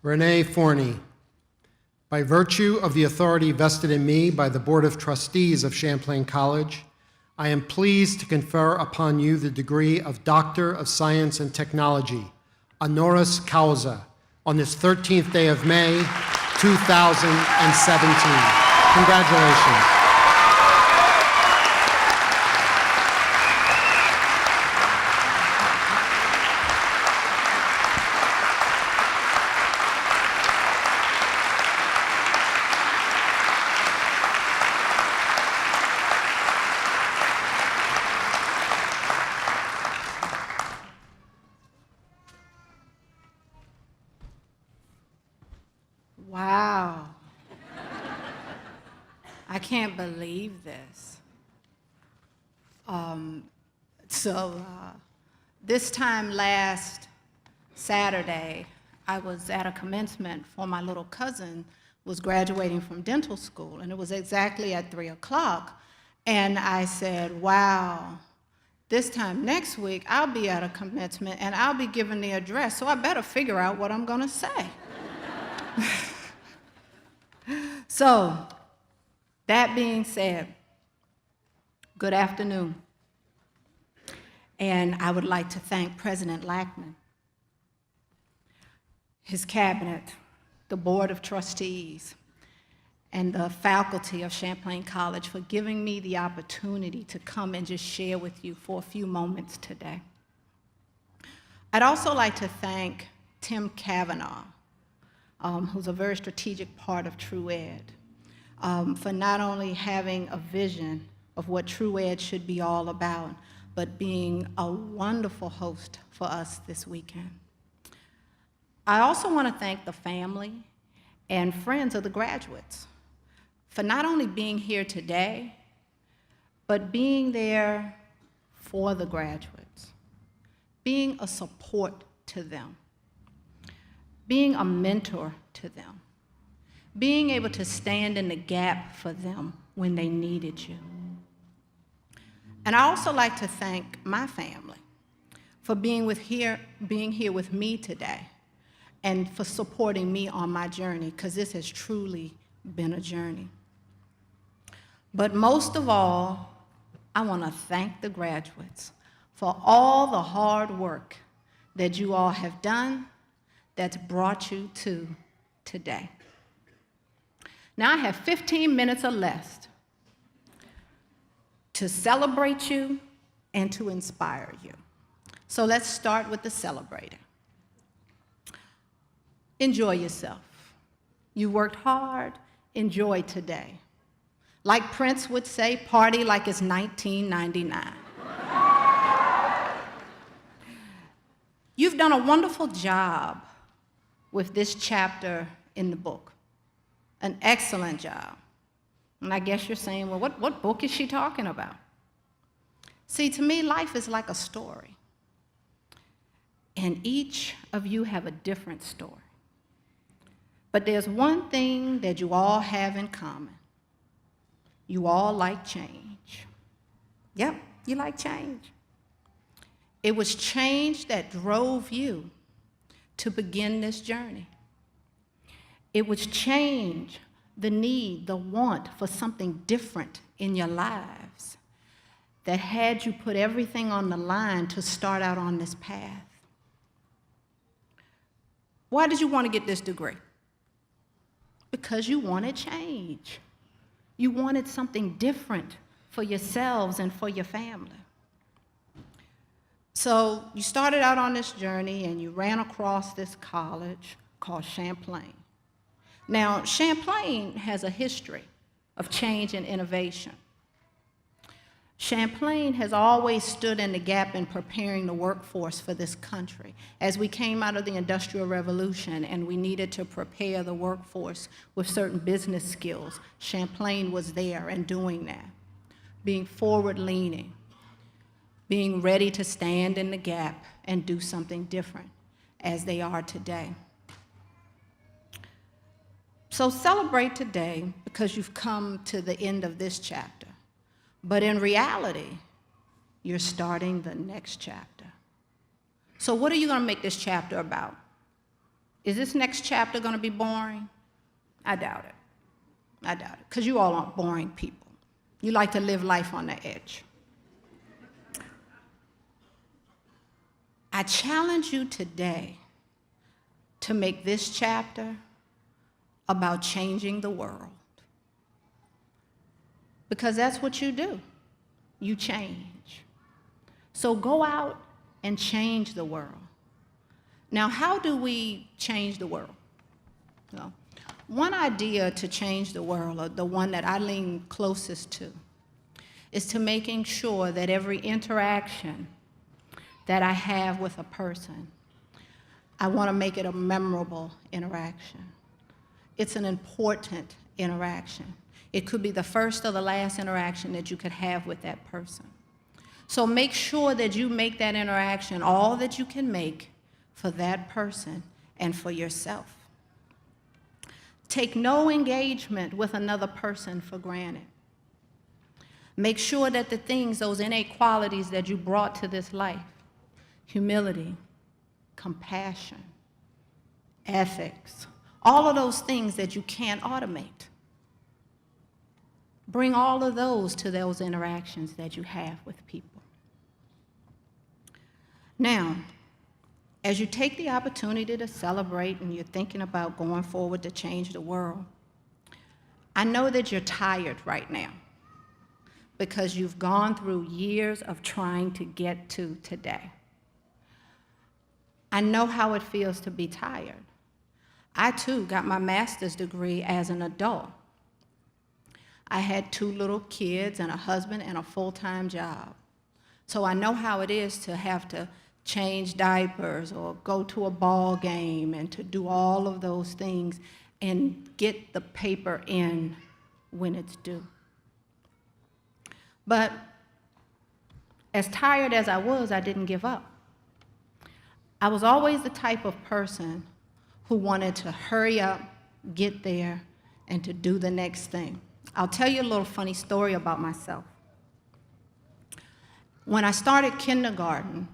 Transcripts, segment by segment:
Renee Forney. By virtue of the authority vested in me by the Board of Trustees of Champlain College, I am pleased to confer upon you the degree of Doctor of Science and Technology, honoris causa, on this 13th day of May, 2017. Congratulations. Wow. I can't believe this. This time last Saturday, I was at a commencement for my little cousin was graduating from dental school, and it was exactly at 3 o'clock. And I said, wow, this time next week, I'll be at a commencement and I'll be giving the address, so I better figure out what I'm gonna say. So, that being said, good afternoon. And I would like to thank President Lackman, his cabinet, the Board of Trustees, and the faculty of Champlain College for giving me the opportunity to come and just share with you for a few moments today. I'd also like to thank Tim Cavanaugh, who's a very strategic part of True Ed, for not only having a vision of what True Ed should be all about, but being a wonderful host for us this weekend. I also want to thank the family and friends of the graduates for not only being here today, but being there for the graduates, being a support to them, being a mentor to them, being able to stand in the gap for them when they needed you. And I also like to thank my family for being here with me today and for supporting me on my journey, because this has truly been a journey. But most of all, I want to thank the graduates for all the hard work that you all have done that's brought you to today. Now I have 15 minutes or less to celebrate you and to inspire you. So let's start with the celebrating. Enjoy yourself. You worked hard, enjoy today. Like Prince would say, party like it's 1999. You've done a wonderful job with this chapter in the book. An excellent job. And I guess you're saying, well, what book is she talking about? See, to me, life is like a story. And each of you have a different story. But there's one thing that you all have in common. You all like change. Yep, you like change. It was change that drove you to begin this journey. It was change, the need, the want for something different in your lives that had you put everything on the line to start out on this path. Why did you want to get this degree? Because you wanted change. You wanted something different for yourselves and for your family. So you started out on this journey and you ran across this college called Champlain. Now, Champlain has a history of change and innovation. Champlain has always stood in the gap in preparing the workforce for this country. As we came out of the Industrial Revolution and we needed to prepare the workforce with certain business skills, Champlain was there and doing that, being forward-leaning, being ready to stand in the gap and do something different as they are today. So celebrate today because you've come to the end of this chapter. But in reality, you're starting the next chapter. So what are you going to make this chapter about? Is this next chapter going to be boring? I doubt it. I doubt it, because you all aren't boring people. You like to live life on the edge. I challenge you today to make this chapter about changing the world. Because that's what you do. You change. So go out and change the world. Now, how do we change the world? Well, one idea to change the world, or the one that I lean closest to, is to making sure that every interaction that I have with a person, I want to make it a memorable interaction. It's an important interaction. It could be the first or the last interaction that you could have with that person. So make sure that you make that interaction all that you can make for that person and for yourself. Take no engagement with another person for granted. Make sure that the things, those innate qualities that you brought to this life, humility, compassion, ethics, all of those things that you can't automate, bring all of those to those interactions that you have with people. Now, as you take the opportunity to celebrate and you're thinking about going forward to change the world, I know that you're tired right now because you've gone through years of trying to get to today. I know how it feels to be tired. I, too, got my master's degree as an adult. I had 2 little kids and a husband and a full-time job. So I know how it is to have to change diapers or go to a ball game and to do all of those things and get the paper in when it's due. But as tired as I was, I didn't give up. I was always the type of person who wanted to hurry up, get there, and to do the next thing. I'll tell you a little funny story about myself. When I started kindergarten,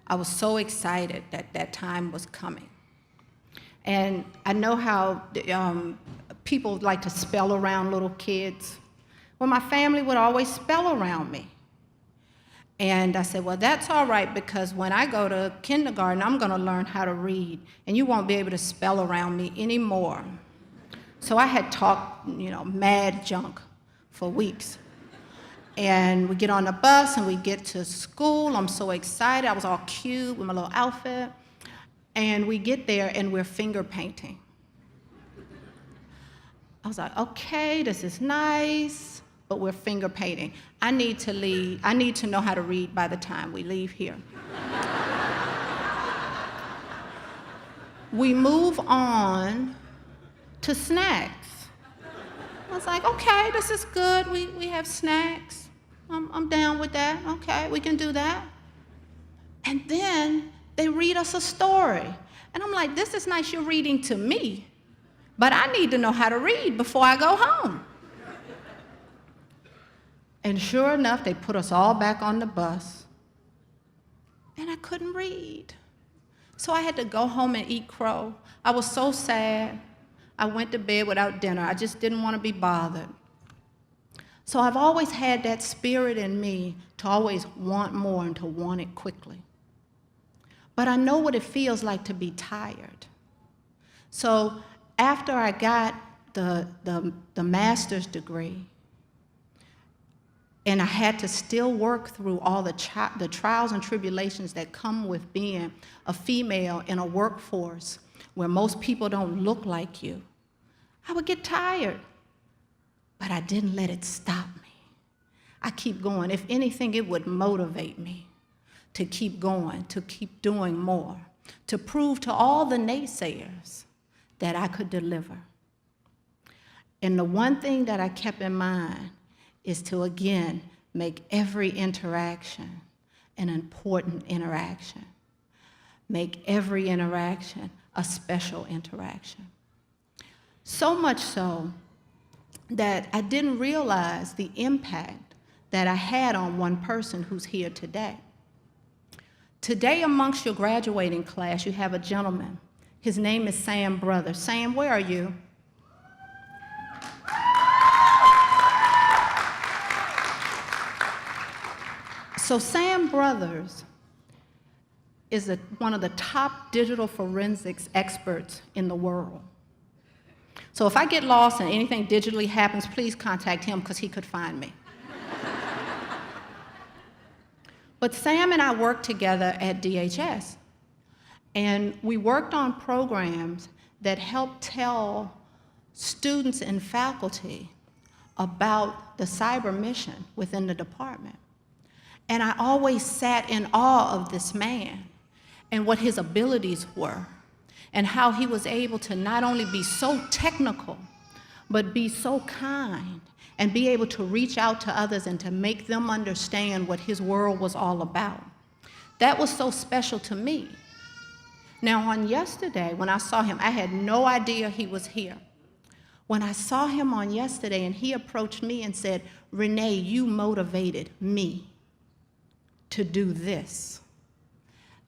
I was so excited that that time was coming. And I know how people like to spell around little kids. Well, my family would always spell around me. And I said, well, that's all right, because when I go to kindergarten, I'm going to learn how to read, and you won't be able to spell around me anymore. So I had talked, mad junk for weeks. And we get on the bus, and we get to school. I'm so excited. I was all cute with my little outfit. And we get there, and we're finger painting. I was like, okay, this is nice, but we're finger painting. I need to leave. I need to know how to read by the time we leave here. We move on to snacks. I was like, okay, this is good. We have snacks. I'm down with that. Okay, we can do that. And then they read us a story. And I'm like, this is nice you're reading to me, but I need to know how to read before I go home. And sure enough, they put us all back on the bus, and I couldn't read. So I had to go home and eat crow. I was so sad. I went to bed without dinner. I just didn't want to be bothered. So I've always had that spirit in me to always want more and to want it quickly. But I know what it feels like to be tired. So after I got the master's degree, and I had to still work through all the trials and tribulations that come with being a female in a workforce where most people don't look like you, I would get tired. But I didn't let it stop me. I keep going. If anything, it would motivate me to keep going, to keep doing more, to prove to all the naysayers that I could deliver. And the one thing that I kept in mind is to, again, make every interaction an important interaction. Make every interaction a special interaction. So much so that I didn't realize the impact that I had on one person who's here today. Today, amongst your graduating class, you have a gentleman His name is Sam Brothers. Sam, where are you? So Sam Brothers is one of the top digital forensics experts in the world. So if I get lost and anything digitally happens, please contact him because he could find me. But Sam and I worked together at DHS, and we worked on programs that helped tell students and faculty about the cyber mission within the department. And I always sat in awe of this man and what his abilities were, and how he was able to not only be so technical, but be so kind and be able to reach out to others and to make them understand what his world was all about. That was so special to me. Now, on yesterday, when I saw him, I had no idea he was here. When I saw him on yesterday and he approached me and said, "Renee, you motivated me to do this."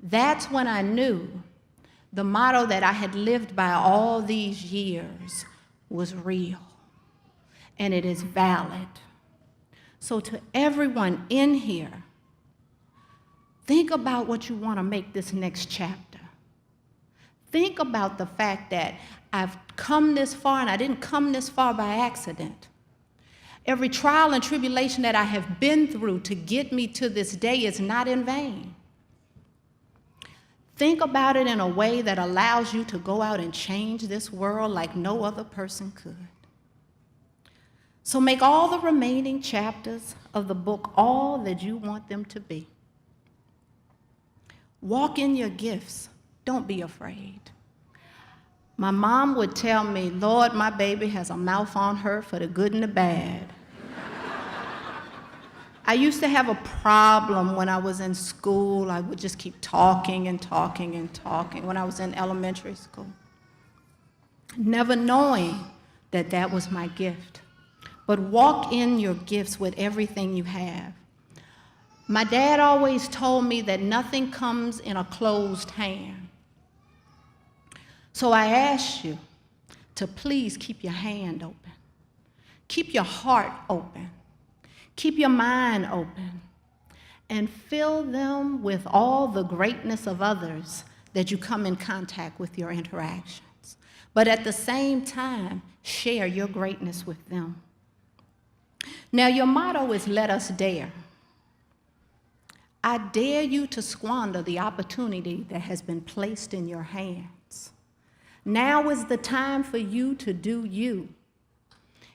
That's when I knew the motto that I had lived by all these years was real, and it is valid. So to everyone in here, think about what you want to make this next chapter. Think about the fact that I've come this far, and I didn't come this far by accident. Every trial and tribulation that I have been through to get me to this day is not in vain. Think about it in a way that allows you to go out and change this world like no other person could. So make all the remaining chapters of the book all that you want them to be. Walk in your gifts. Don't be afraid. My mom would tell me, "Lord, my baby has a mouth on her for the good and the bad." I used to have a problem when I was in school. I would just keep talking and talking and talking when I was in elementary school, never knowing that that was my gift. But walk in your gifts with everything you have. My dad always told me that nothing comes in a closed hand. So I ask you to please keep your hand open. Keep your heart open. Keep your mind open. And fill them with all the greatness of others that you come in contact with your interactions. But at the same time, share your greatness with them. Now, your motto is "Let us dare." I dare you to squander the opportunity that has been placed in your hands. Now is the time for you to do you.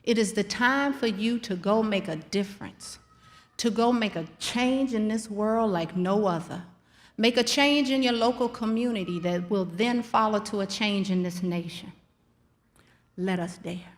It is the time for you to go make a difference, to go make a change in this world like no other. Make a change in your local community that will then follow to a change in this nation. Let us dare.